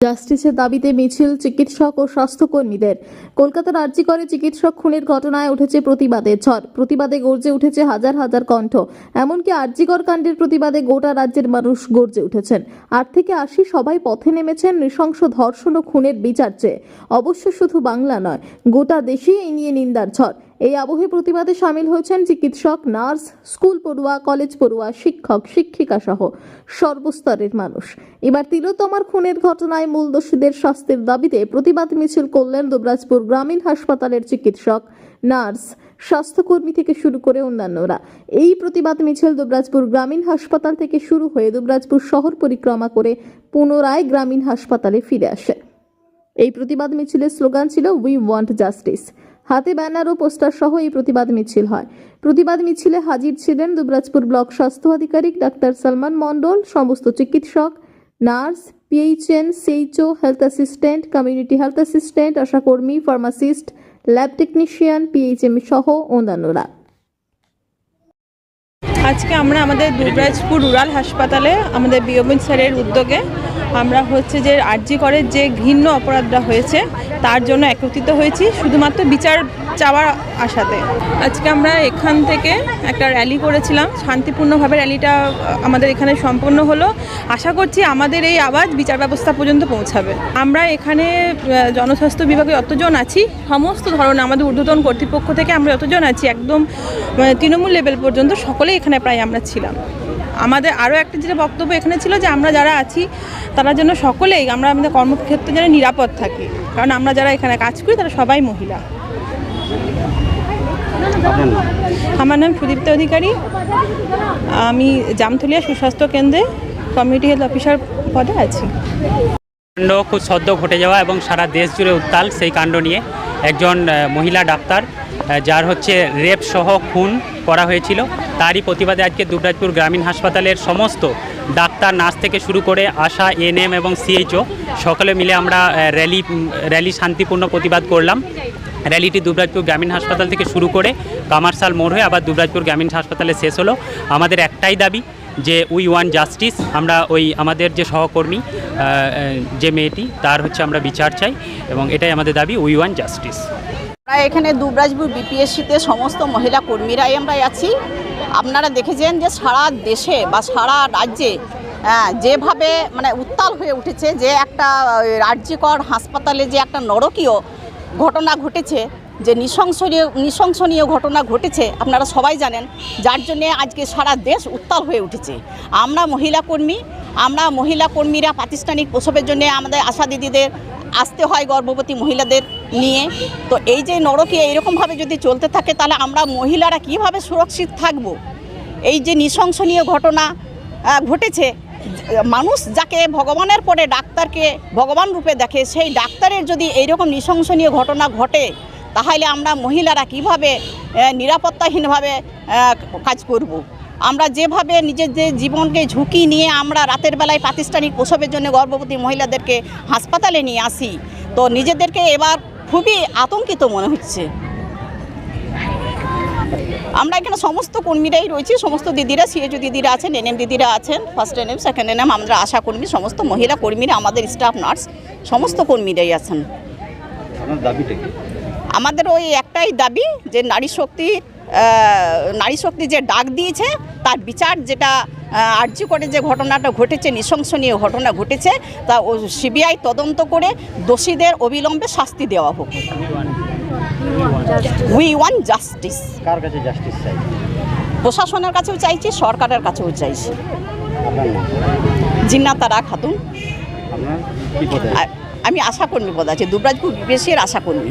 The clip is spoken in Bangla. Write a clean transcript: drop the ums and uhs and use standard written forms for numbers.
জাস্টিসের দাবিতে মিছিল চিকিৎসক ও স্বাস্থ্যকর্মীদের। কলকাতার আরজিকরে চিকিৎসক খুনের ঘটনায় উঠেছে প্রতিবাদের ঝড়। প্রতিবাদে গর্জে উঠেছে হাজার হাজার কণ্ঠ। এমনকি আরজিকর কাণ্ডের প্রতিবাদে গোটা রাজ্যের মানুষ গর্জে উঠেছেন। 8 থেকে 80 সবাই পথে নেমেছেন নৃশংস ধর্ষণ ও খুনের বিচার চেয়ে। অবশ্য শুধু বাংলা নয়, গোটা দেশেই এই নিয়ে নিন্দার ঝড়। এই আবহে প্রতিবাদে সামিল হয়েছেন চিকিৎসক, নার্স, স্কুল পড়ুয়া, কলেজ পড়ুয়া, শিক্ষক, শিক্ষিকা সহ সর্বস্তরের মানুষ। এবার তিলোত্তমার খুনের ঘটনায় মূল দোষীদের শাস্তির দাবিতে প্রতিবাদ মিছিল করলেন দুবরাজপুর গ্রামীণ হাসপাতালের চিকিৎসক, নার্স, স্বাস্থ্যকর্মী থেকে শুরু করে অন্যান্যরা। এই প্রতিবাদ মিছিল দুবরাজপুর গ্রামীণ হাসপাতাল থেকে শুরু হয়ে দুবরাজপুর শহর পরিক্রমা করে পুনরায় গ্রামীণ হাসপাতালে ফিরে আসে। এই প্রতিবাদ মিছিলের স্লোগান ছিল উই ওয়ান্ট জাস্টিস। হাতে ব্যানার ও পোস্টার সহ এই প্রতিবাদ মিছিল হয়। প্রতিবাদ মিছিলে হাজির ছিলেন দুবরাজপুর ব্লক স্বাস্থ্য আধিকারিক ডাক্তার সালমান মণ্ডল, সমস্ত চিকিৎসক, nurse, PHN, CHO, health assistant, community health assistant, আশাকর্মী, ফার্মাসিস্ট, ল্যাব টেকনিশিয়ান, পিএইচএম সহ অন্যান্যরা। আজকে আমরা আমাদের দুবরাজপুর রুরাল হাসপাতালে আমাদের বিওমিন স্যারের উদ্যোগে আমরা যে আরজিকরের যে ঘৃণ্য অপরাধটা হয়েছে তার জন্য একত্রিত হয়েছি, শুধুমাত্র বিচার চাওয়ার আশাতে। আজকে আমরা এখান থেকে একটা র্যালি করেছিলাম, শান্তিপূর্ণভাবে র্যালিটা আমাদের এখানে সম্পন্ন হলো। আশা করছি আমাদের এই আওয়াজ বিচার ব্যবস্থা পর্যন্ত পৌঁছাবে। আমরা এখানে জনস্বাস্থ্য বিভাগে যতজন আছি, সমস্ত ধরনের আমাদের ঊর্ধ্বতন কর্তৃপক্ষ থেকে আমরা যতজন আছি, একদম তৃণমূল লেভেল পর্যন্ত সকলেই এখানে প্রায় আমরা ছিলাম। আমাদের আরও একটা যেটা বক্তব্য এখানে ছিল যে আমরা যারা আছি তারা যেন সকলেই আমরা আমাদের কর্মক্ষেত্রে যেন নিরাপদ থাকি, কারণ আমরা যারা এখানে কাজ করি তারা সবাই মহিলা। আমার নাম সুদীপ্তা অধিকারী, আমি জামতলিয়া সুস্বাস্থ্য কেন্দ্রে কমিউনিটি হেলথ অফিসার পদে আছি। কাণ্ড খুব সদ্য ঘটে যাওয়া এবং সারা দেশ জুড়ে উত্তাল সেই কাণ্ড নিয়ে একজন মহিলা ডাক্তার যার রেপ সহ খুন করা হয়েছিল, তারই প্রতিবাদে আজকে দুবরাজপুর গ্রামীণ হাসপাতালের সমস্ত ডাক্তার, নার্স থেকে শুরু করে আশা, এএনএম এবং সিএইচও সকলে মিলে আমরা র্যালি শান্তিপূর্ণ প্রতিবাদ করলাম। র্যালিটি দুবরাজপুর গ্রামীণ হাসপাতাল থেকে শুরু করে কামারশাল মোড় হয়ে আবার দুবরাজপুর গ্রামীণ হাসপাতালে শেষ হলো। আমাদের একটাই দাবি যে উই ওয়ান্ট জাস্টিস। আমরা আমাদের যে সহকর্মী যে মেয়েটি তার আমরা বিচার চাই এবং এটাই আমাদের দাবি, উই ওয়ান্ট জাস্টিস। আমরা এখানে দুবরাজপুর বিপিএসসিতে সমস্ত মহিলা কর্মীরাই আমরা আছি। আপনারা দেখেছেন যে সারা দেশে বা সারা রাজ্যে যেভাবে উত্তাল হয়ে উঠেছে, যে একটা আরজিকর হাসপাতালে যে একটা নরকীয় ঘটনা ঘটেছে, যে নৃশংসনীয় ঘটনা ঘটেছে, আপনারা সবাই জানেন, যার জন্যে আজকে সারা দেশ উত্তাল হয়ে উঠেছে। আমরা মহিলা কর্মীরা প্রাতিষ্ঠানিক প্রসবের জন্য আমাদের আশা দিদিদের আসতে হয় গর্ভবতী মহিলাদের নিয়ে। তো এই যে নরকীয় এইরকমভাবে যদি চলতে থাকে তাহলে আমরা মহিলারা কিভাবে সুরক্ষিত থাকব? এই যে নৃশংসনীয় ঘটনা ঘটেছে, মানুষ যাকে ভগবানের পরে ডাক্তারকে ভগবান রূপে দেখে, সেই ডাক্তারের যদি এইরকম নৃশংসনীয় ঘটনা ঘটে তাহলে আমরা মহিলারা কিভাবে নিরাপত্তাহীনভাবে কাজ করব? আমরা যেভাবে নিজেদের জীবনকে ঝুঁকি নিয়ে আমরা রাতের বেলায় প্রাতিষ্ঠানিক প্রসবের জন্য গর্ভবতী মহিলাদেরকে হাসপাতালে নিয়ে আসি, তো নিজেদেরকে এবার খুবই আতঙ্কিত মনে হচ্ছে। আমরা এখানে সমস্ত কর্মীরাই রয়েছি, সমস্ত দিদিরা, সিএইচও দিদিরা আছেন, এনএম দিদিরা আছেন, ফার্স্ট এনএম, সেকেন্ড এনএম, আমরা আশা কর্মী, সমস্ত মহিলা কর্মীরা, আমাদের স্টাফ নার্স, সমস্ত কর্মীরাই আছেন। আমাদের ওই একটাই দাবি যে নারী শক্তি যে ডাক দিয়েছে তার বিচার, যেটা আরজিকরে যে ঘটনাটা ঘটেছে, নৃশংসনীয় ঘটনা ঘটেছে, তা সিবিআই তদন্ত করে দোষীদের অবিলম্বে শাস্তি দেওয়া হোক। We want justice. কার কাছে জাস্টিস চাই? প্রশাসনের কাছেও চাইছি, সরকারের কাছেও চাইছি। জিন্নাতারা খাতুন, আমি আশাকর্মী পদে আছি, দুবরাজপুর বিপিএসসির আশাকর্মী।